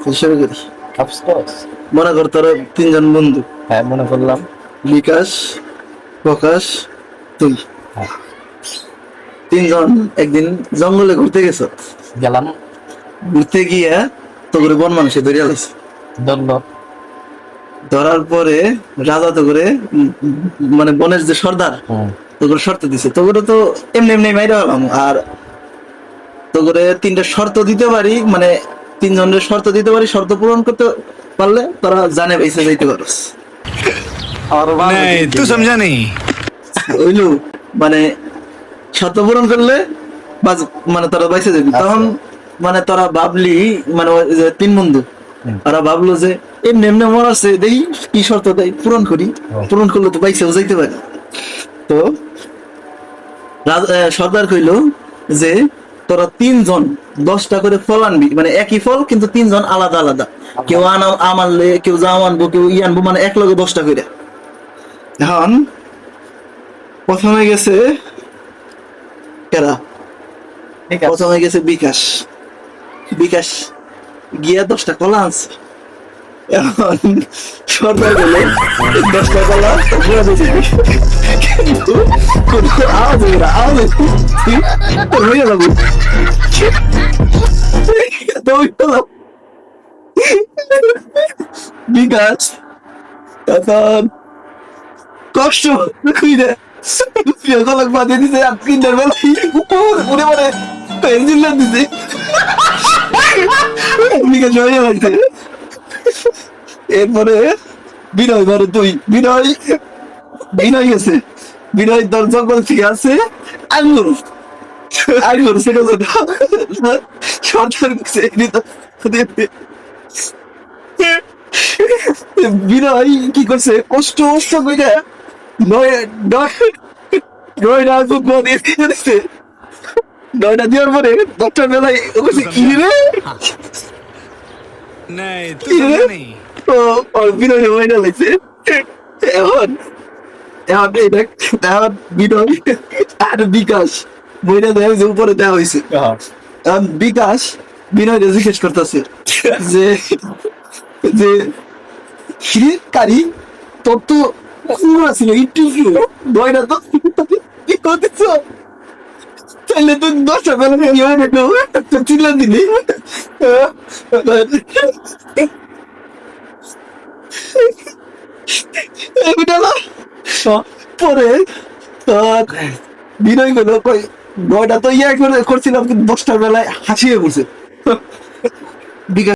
শুরু করি। অফকোর্স। মনে কর তোরা তিনজন বন্ধু, হ্যাঁ, মনে করলাম। বিকাশ, প্রকাশ, তুই। হ্যাঁ। তিনজন একদিন জঙ্গলে ঘুরতে গেছ। গেলাম। ঘুরতে গিয়া তো করে বন মানুষে ধরে আলাইছে। ধরলো। ধরার পরে রাজা তো করে মানে বনের যে সর্দার তো করে শর্ত দিছে, তো করে তো এমনি এমনি মাইরা হলাম। আর তো করে তিনটা শর্ত দিতে পারি, মানে তিনজনের শর্ত দিতে পারি, শর্ত পূরণ করতে পারলে তোরা জানে বেঁচে যাইতে পারস। আর नहीं तू समझा नहीं। ওইলু মানে শর্ত পূরণ করলে মানে তোরা বেঁচে যাবি। তখন মানে তোরা ভাবলি, মানে ওই যে তিন বন্ধু ওরা ভাবলো যে এমনি এমনি মরাছে, দেখি কি শর্ত দেয় পূরণ করি, পূরণ করলে তো বাইসেও যাইতে পারি। তো সর্দার কইলো যে তোরা তিনজন 10টা করে ফল আনবি, মানে একই ফল কিন্তু তিনজন আলাদা আলাদা। কেউ আম আনলে, কেউ জাম আনবো, কেউ আনবো, মানে এক লগে 10টা করে। এখন প্রথমে গেছে কেরা, প্রথমে গেছে বিকাশ। বিকাশ গিয়া 10টা কলা আনছে। এখন সর্দার গেলে 10টা কলা কিন্তু কোনো আওয়াজ হবে না, আওয়াজ হয়ে যাবো। বিকাশ তখন কষ্ট খুঁজে কলক বাঁধে দিছে, আর তিনটার বেলায় উড়ে মানে পেন্সিল দিছে। বিকাশ হয়ে লাগছে। এরপরে বিনয়, ধরো তুই বিনয়, বিনয় গেছে। বিনয় তোর জঙ্গল থেকে আছে আঙ্গুর, আঙ্গুর সেটা সরকার বিনয় কি করছে, কষ্ট কষ্ট করে নয়টা আঙ্গুর দিয়ে দিচ্ছে। 9টা দেওয়ার পরে ডক্টর বেলায় বলছে কি রে, नहीं तू समझा नहीं। তো বিনয় ময়না লাগছে। এখন এখন এটা এখন বিনয় আর বিকাশ ময়না দেওয়া হয়েছে, উপরে দেওয়া হয়েছে। এখন বিকাশ বিনয় জিজ্ঞেস করতেছে যে যে কারি তোর তো কুমড়া ছিল একটু, নয়টা তো কি করতেছ, তাহলে তুই 10টা বেলা চিল্লা দিলি। পরে বিনয় গেল কই, 9টা তো করছিলাম কিন্তু 10টার বেলায় হাসিয়ে পড়ছে। বিকাশ